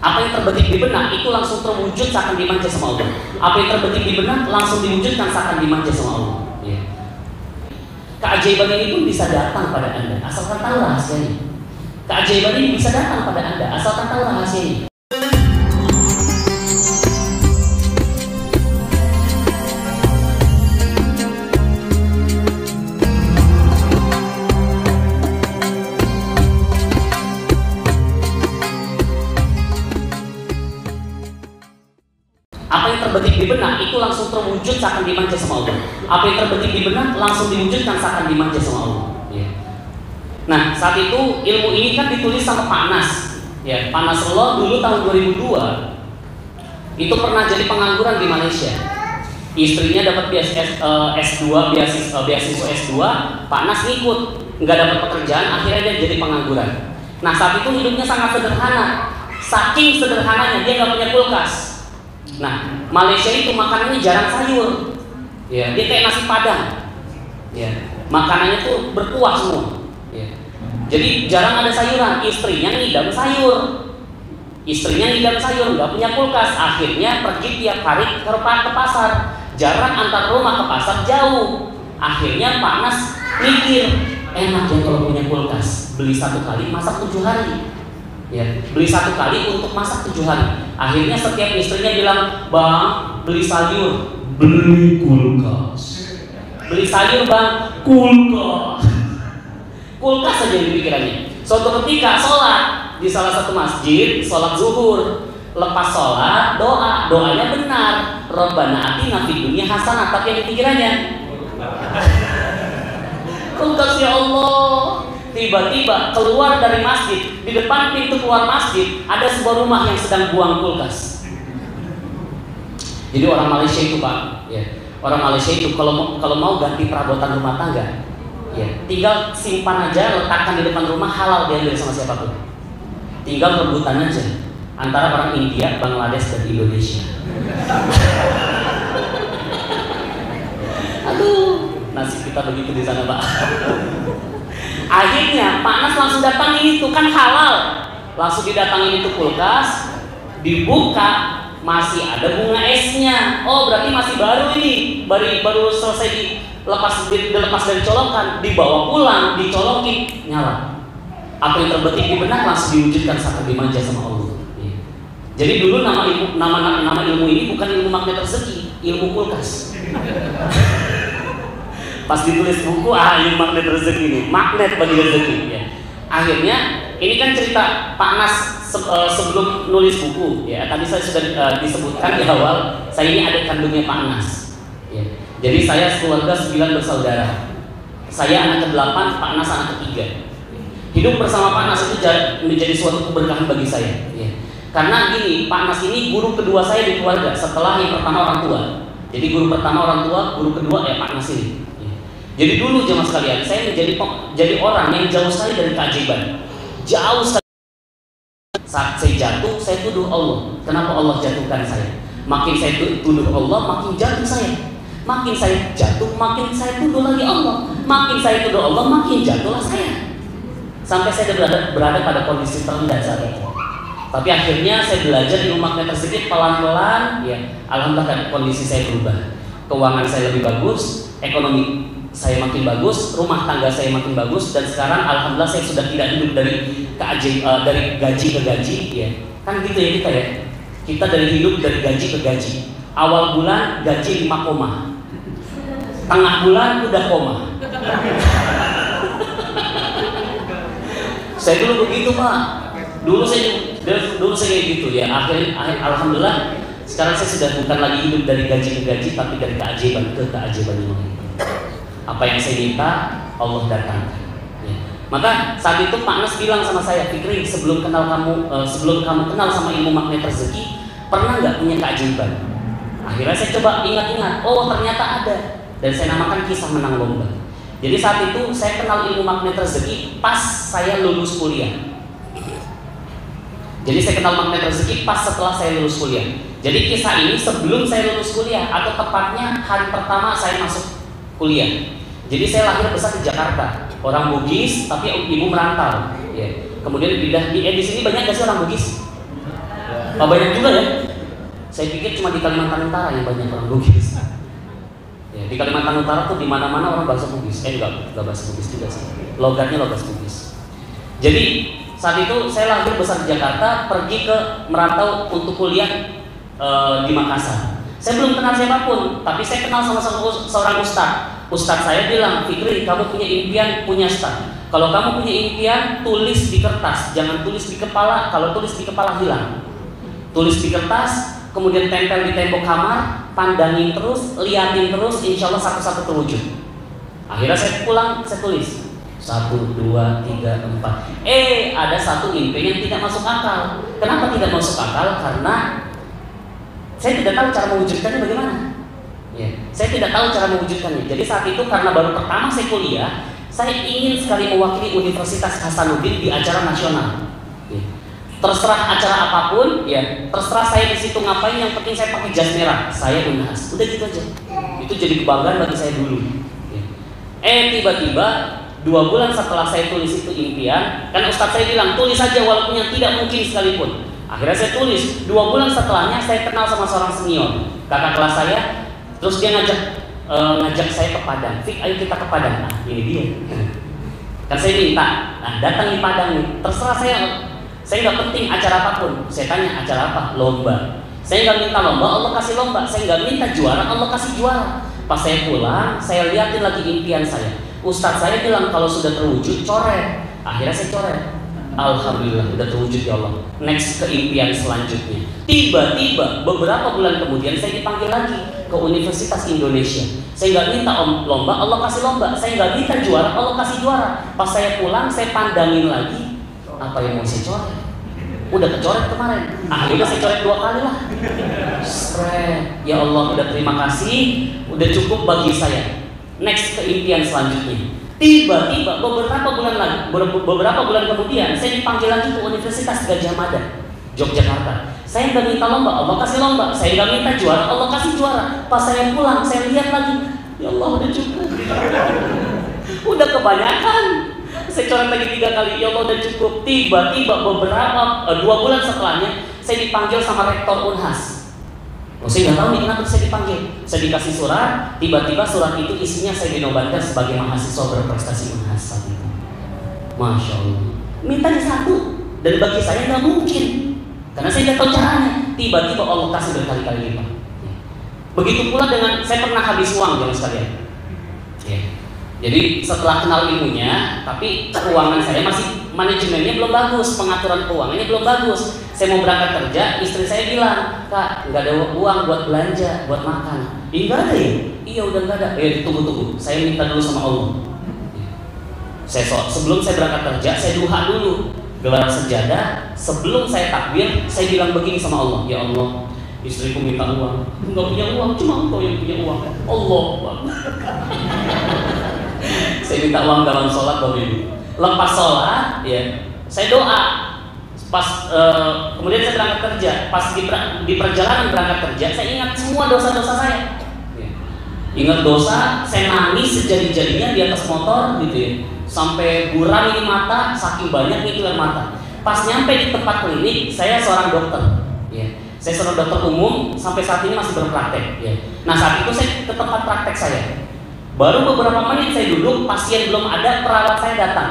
Apa yang terbetik di benak itu langsung terwujud seakan dimanja sama Allah. Apa yang terbetik di benak langsung diwujudkan seakan dimanja sama Allah. Ya. Keajaiban ini pun bisa datang pada Anda asalkan tahu rahasianya. Keajaiban ini bisa datang pada Anda asalkan tahu rahasianya. Apa yang terbetik di benak itu langsung terwujud seakan dimanja sama Allah. Apa yang terbetik di benak langsung diwujudkan seakan dimanja sama Allah. Ya. Nah, saat itu ilmu ini kan ditulis sama Pak Nas. Ya, Pak Nasrullah dulu tahun 2002 itu pernah jadi pengangguran di Malaysia. Istrinya dapat S2, beasiswa S2, Pak Nas ngikut, nggak dapat pekerjaan, akhirnya dia jadi pengangguran. Nah, saat itu hidupnya sangat sederhana. Saking sederhananya dia nggak punya kulkas. Nah, Malaysia itu makanannya jarang sayur. Ya, dia kayak nasi padang. Ya, makanannya tuh berkuah semua. Ya. Jadi jarang ada sayuran. Istrinya ngidam sayur. Nggak punya kulkas. Akhirnya pergi tiap hari ke pasar. Jarak antar rumah ke pasar jauh. Akhirnya Pak Nas mikir, enak ya kalau punya kulkas. Beli 1 kali, masak 7 hari. Ya, beli 1 kali untuk masak 7 hari. Akhirnya setiap istrinya bilang, "Bang, beli sayur." "Beli kulkas." "Beli sayur, Bang." "Kulkas." Kulkas saja yang dipikirannya. Suatu ketika sholat di salah satu masjid, sholat zuhur. Lepas sholat, doanya benar, "Rabbana atina fid dunya hasanah." Tapi yang dipikirannya, kulkas ya Allah. Tiba-tiba keluar dari masjid, di depan pintu keluar masjid ada sebuah rumah yang sedang buang kulkas. Jadi orang Malaysia itu, Pak, ya, orang Malaysia itu kalau mau ganti perabotan rumah tangga, ya, tinggal simpan aja, letakkan di depan rumah, halal diambil sama siapapun. Tinggal rebutan aja antara orang India, Bangladesh dan Indonesia. Aduh, nasib kita begitu di sana, Pak. Akhirnya Pak Nas langsung datangin itu, kan halal. Langsung didatangin itu kulkas, dibuka, masih ada bunga esnya. Oh, berarti masih baru ini, baru selesai dilepas dari colokan, dibawa pulang, dicolokin, nyala. Apa yang terbetik di benak langsung diwujudkan saat dimanja sama Allah. Jadi dulu nama ilmu ini bukan ilmu magnet rezeki, ilmu kulkas. Pas ditulis buku, ini magnet rezeki nih, magnet bagi rezeki. Ya. Akhirnya ini kan cerita Pak Nas sebelum nulis buku. Ya, tadi saya sudah disebutkan di awal, saya ini adik kandungnya Pak Nas. Ya. Jadi saya keluarga 9 bersaudara. Saya anak ke-8, Pak Nas anak ke-3. Hidup bersama Pak Nas itu menjadi suatu keberkahan bagi saya. Ya. Karena gini, Pak Nas ini guru kedua saya di keluarga setelah yang pertama orang tua. Jadi guru pertama orang tua, guru kedua ya Pak Nas ini. Jadi dulu jemaah sekalian, saya menjadi orang yang jauh sekali dari keajaiban. Jauh sekali. Saat saya jatuh, saya tuduh Allah. Kenapa Allah jatuhkan saya? Makin saya tuduh Allah, makin jatuh saya. Makin saya jatuh, makin saya tuduh lagi Allah. Makin saya tuduh Allah, makin jatuhlah saya. Sampai saya berada pada kondisi terendah saat itu. Tapi akhirnya saya belajar ilmu magnet tersebut pelan-pelan. Ya, alhamdulillah kondisi saya berubah. Keuangan saya lebih bagus, ekonomi saya makin bagus, rumah tangga saya makin bagus, dan sekarang alhamdulillah saya sudah tidak hidup dari gaji ke gaji, ya. Kan gitu ya kita ya. Kita dari hidup dari gaji ke gaji. Awal bulan gaji 5 koma. Tengah bulan udah koma. Saya dulu begitu, Pak. Dulu saya kayak gitu ya. Alhamdulillah sekarang saya sudah bukan lagi hidup dari gaji ke gaji, tapi dari keajaiban ke keajaiban yang lain. Apa yang saya minta Allah datangkan. Ya. Maka saat itu Pak Nas bilang sama saya, "Fikri, sebelum kamu kenal sama ilmu magnet rezeki, pernah nggak punya keajaiban?" Akhirnya saya coba ingat-ingat, oh ternyata ada. Dan saya namakan kisah menang lomba. Jadi saat itu saya kenal ilmu magnet rezeki pas saya lulus kuliah. Jadi saya kenal magnet rezeki pas setelah saya lulus kuliah. Jadi kisah ini sebelum saya lulus kuliah, atau tepatnya hari pertama saya masuk kuliah. Jadi saya lahir besar di Jakarta, orang Bugis, tapi ibu merantau. Ya. Kemudian pindah di sini banyak gak sih orang Bugis? banyak juga ya. Saya pikir cuma di Kalimantan Utara yang banyak orang Bugis. Ya, di Kalimantan Utara tuh di mana-mana orang bahasa Bugis. Enggak bahasa Bugis juga sih. Logatnya logat Bugis. Jadi saat itu saya lahir besar di Jakarta, pergi ke merantau untuk kuliah di Makassar. Saya belum kenal siapapun, tapi saya kenal sama seorang ustadz. Ustadz saya bilang, Fikri, kamu punya impian, punya start. Kalau kamu punya impian, tulis di kertas, jangan tulis di kepala. Kalau tulis di kepala hilang. Tulis di kertas, kemudian tempel di tembok kamar, pandangin terus, liatin terus, insya Allah satu-satu terwujud. Akhirnya saya pulang, saya tulis 1, 2, 3, 4. Ada satu impian yang tidak masuk akal. Kenapa tidak masuk akal? Karena saya tidak tahu cara mewujudkannya bagaimana. Ya, saya tidak tahu cara mewujudkannya. Jadi saat itu karena baru pertama saya kuliah, saya ingin sekali mewakili Universitas Hasanuddin di acara nasional. Ya. Terserah acara apapun, ya terserah saya di situ ngapain, yang penting saya pakai jas merah, saya Unhas. Udah gitu aja. Itu jadi kebanggaan bagi saya dulu. Ya. Tiba-tiba 2 bulan setelah saya tulis itu impian, kan ustadz saya bilang tulis saja walaupun yang tidak mungkin sekalipun. Akhirnya saya tulis. 2 bulan setelahnya saya kenal sama seorang senior, kakak kelas saya. Terus dia ngajak saya ke Padang. Fik, ayo kita ke Padang. Nah, ini dia. Kan saya minta, nah datang di Padang nih. Terserah saya nggak penting acara apapun. Saya tanya acara apa? Lomba. Saya nggak minta lomba, Allah kasih lomba. Saya nggak minta juara, Allah kasih juara. Pas saya pulang, saya liatin lagi impian saya. Ustadz saya bilang kalau sudah terwujud coret. Akhirnya saya coret. Alhamdulillah udah terwujud ya Allah. Next ke impian selanjutnya. Tiba-tiba beberapa bulan kemudian saya dipanggil lagi ke Universitas Indonesia. Saya nggak minta lomba, Allah kasih lomba. Saya nggak minta juara, Allah kasih juara. Pas saya pulang, saya pandangin lagi apa yang mau saya coret. Udah kecoret kemarin. Akhirnya saya coret 2 kali lah. Ya Allah, udah terima kasih, udah cukup bagi saya. Next ke impian selanjutnya. Tiba-tiba beberapa bulan kemudian saya dipanggil lagi ke Universitas Gadjah Mada, Yogyakarta. Saya nggak minta lomba, Allah kasih lomba. Saya nggak minta juara, Allah kasih juara. Pas saya pulang, saya lihat lagi, ya Allah udah cukup. Udah kebanyakan. Saya coret lagi 3 kali, ya Allah udah cukup. Tiba-tiba 2 bulan setelahnya saya dipanggil sama rektor Unhas. Saya nggak tahu nih kenapa saya dipanggil. Saya dikasih surat, tiba-tiba surat itu isinya saya dinobatkan sebagai mahasiswa berprestasi Unhas saat itu. Masya Allah. Mintanya 1, dan bagi saya nggak mungkin, karena saya nggak tahu caranya. Tiba-tiba Allah kasih berkali-kali lipat. Begitu pula dengan saya pernah habis uang jangan sekalian. Ya. Jadi setelah kenal ilmunya, tapi keuangan saya masih manajemennya belum bagus, pengaturan keuangannya belum bagus. Saya mau berangkat kerja, istri saya bilang, Kak, nggak ada uang buat belanja, buat makan. Nggak ada ya? Iya udah nggak ada. Tunggu. Saya minta dulu sama Allah. Sebelum saya berangkat kerja, saya duha dulu, gelar sejadah. Sebelum saya takbir, saya bilang begini sama Allah, ya Allah, istriku minta uang, nggak punya uang, cuma engkau yang punya uang. Allah. Saya minta uang dalam sholat, Bapak Ibu. Lepas sholat, ya, saya doa. Kemudian saya berangkat kerja. Pas di perjalanan berangkat kerja, saya ingat semua dosa-dosa saya. Ya. Ingat dosa, saya nangis sejadi-jadinya di atas motor, gitu ya. Sampai buram ini mata, saking banyak itu air mata. Pas nyampe di tempat klinik, saya seorang dokter. Ya. Saya seorang dokter umum, sampai saat ini masih berpraktek. Ya. Nah saat itu saya ke tempat praktek saya. Baru beberapa menit saya duduk, pasien belum ada, perawat saya datang.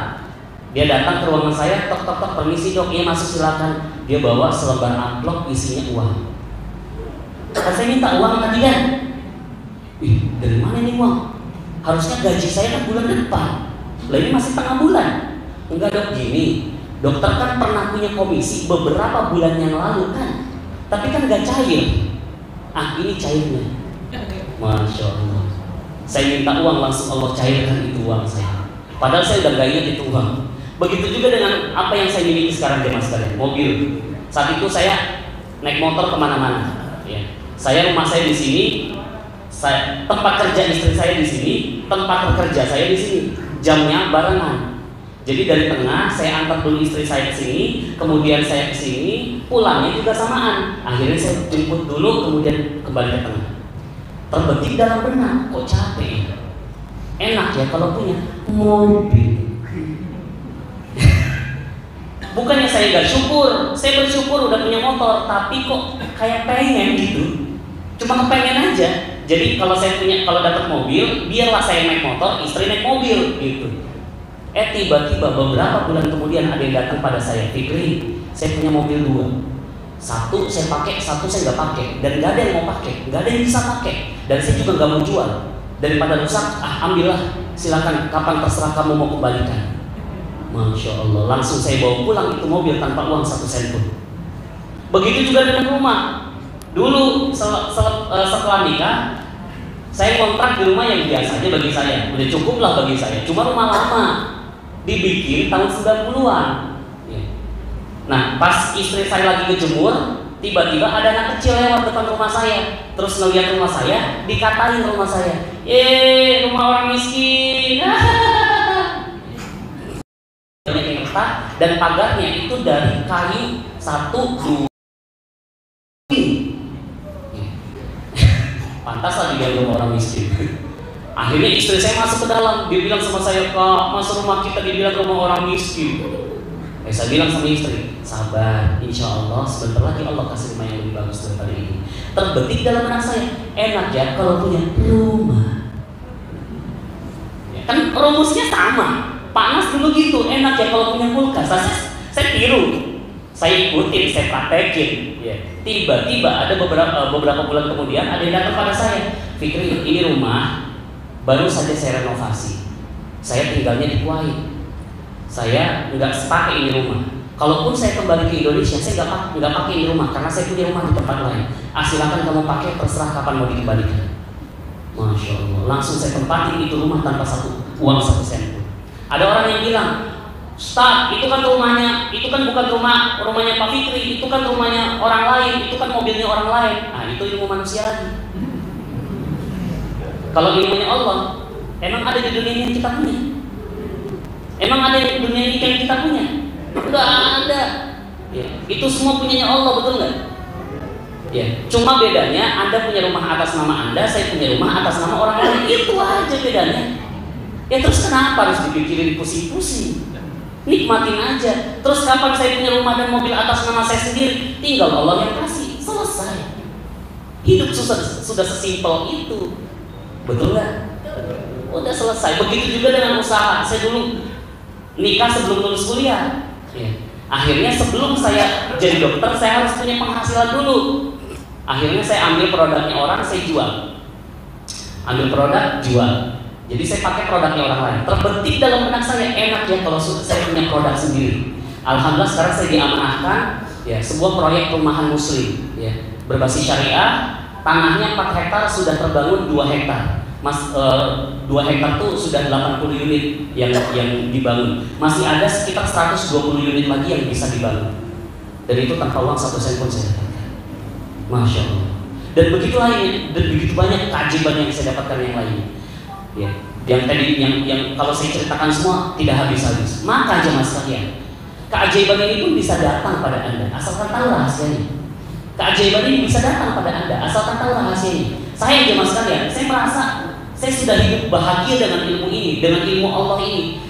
Dia datang ke ruangan saya, tok, permisi dok, iya masuk silakan. Dia bawa selebar amplop isinya uang. Kan saya minta uang tadi kan? Dari mana ini uang? Harusnya gaji saya kan bulan depan. Lah ini masih tengah bulan. Enggak dok, gini. Dokter kan pernah punya komisi beberapa bulan yang lalu kan. Tapi kan gak cair. Ini cairnya. Masya Allah. Saya minta uang langsung Allah cairkan itu uang saya. Padahal saya udah gak ingat itu uang. Begitu juga dengan apa yang saya miliki sekarang jemaah sekalian, mobil. Saat itu saya naik motor kemana-mana. Ya. Rumah saya di sini, tempat kerja istri saya di sini, tempat kerja saya di sini. Jamnya barengan. Jadi dari tengah saya antar dulu istri saya ke sini, kemudian saya ke sini, pulangnya juga samaan. Akhirnya saya jemput dulu, kemudian kembali ke tengah. Terbetik dalam benak, kok capek ya? Enak ya kalau punya mobil. Bukannya saya nggak syukur, saya bersyukur udah punya motor, tapi kok kayak pengen gitu. Cuma kepengen aja. Jadi kalau dapat mobil, biarlah saya naik motor, istri naik mobil gitu. Tiba-tiba beberapa bulan kemudian ada yang datang pada saya, Fikri, saya punya mobil 2. Satu saya pakai, satu saya nggak pakai, dan nggak ada yang mau pakai, nggak ada yang bisa pakai, dan saya juga nggak mau jual. Daripada rusak, ambillah, silakan, kapan terserah kamu mau kembalikan. Masya Allah, langsung saya bawa pulang itu mobil tanpa uang 1 sen pun. Begitu juga dengan rumah. Dulu setelah nikah, saya kontrak di rumah yang biasa aja bagi saya, udah cukup lah bagi saya. Cuma rumah lama, dibikin tahun 90-an. Nah, pas istri saya lagi kejemur, tiba-tiba ada anak kecil lewat depan rumah saya, terus ngeliat rumah saya, dikatain rumah saya, rumah orang miskin. Dan pagarnya itu dari kayu 1, 2. Pantas lah dibilang rumah orang miskin. Akhirnya istri saya masuk ke dalam, dia bilang sama saya, Kak, masuk rumah kita dibilang rumah orang miskin. Saya bilang sama istri, sabar, insya Allah sebentar lagi Allah kasih rumah yang lebih bagus daripada ini. Terbetik dalam benak saya, enak ya kalau punya rumah. Kan rumusnya sama. Pak Nas dulu gitu, enak ya kalau punya kulkas. Saya tiru, saya ikutin, saya praktekin. Tiba-tiba ada beberapa bulan kemudian ada yang datang pada saya, Fikri, ini rumah baru saja saya renovasi. Saya tinggalnya di Kuwait. Saya nggak pakai ini rumah. Kalaupun saya kembali ke Indonesia, saya nggak pakai ini rumah karena saya punya rumah di tempat lain. Silakan kamu pakai, terserah kapan mau dikembalikan. Masya Allah, langsung saya tempatin itu rumah tanpa uang 1 sen pun. Ada orang yang bilang, Ustaz, itu kan rumahnya, itu kan bukan rumahnya Pak Fikri, itu kan rumahnya orang lain, itu kan mobilnya orang lain. Nah, itu ilmu manusia lagi. Kalau ilmunya Allah, emang ada di dunia ini yang kita punya? Emang ada di dunia ini yang kita punya? Enggak ada. Itu semua punyanya Allah, betul nggak? Cuma bedanya Anda punya rumah atas nama Anda, saya punya rumah atas nama orang lain. Itu aja bedanya. Terus kenapa harus dipikirin pusing-pusing? Nikmatin aja. Terus kapan saya punya rumah dan mobil atas nama saya sendiri? Tinggal Allah yang kasih. Selesai. Hidup sudah sesimpel itu. Betul nggak? Udah selesai. Begitu juga dengan usaha. Saya dulu nikah sebelum lulus kuliah. Akhirnya sebelum saya jadi dokter, saya harus punya penghasilan dulu. Akhirnya saya ambil produknya orang, saya jual. Ambil produk, jual. Jadi saya pakai produknya orang lain. Terbetik dalam benak saya, enak ya kalau saya punya produk sendiri. Alhamdulillah sekarang saya diamanahkan sebuah proyek perumahan muslim berbasis syariah. Tanahnya 4 hektar sudah terbangun 2 hektar. 2 hektar tuh sudah 80 unit yang dibangun. Masih ada sekitar 120 unit lagi yang bisa dibangun. Dan itu tanpa uang 1 sen pun saya dapatkan. Masya Allah. Dan begitu banyak keajaiban yang saya dapatkan yang lainnya. Yang tadi yang kalau saya ceritakan semua tidak habis-habis. Maka jemaah sekalian, keajaiban ini pun bisa datang pada Anda asalkan tahu rahasianya. Keajaiban ini bisa datang pada Anda asalkan tahu rahasianya. Saya jemaah sekalian, saya merasa saya sudah hidup bahagia dengan ilmu ini, dengan ilmu Allah ini.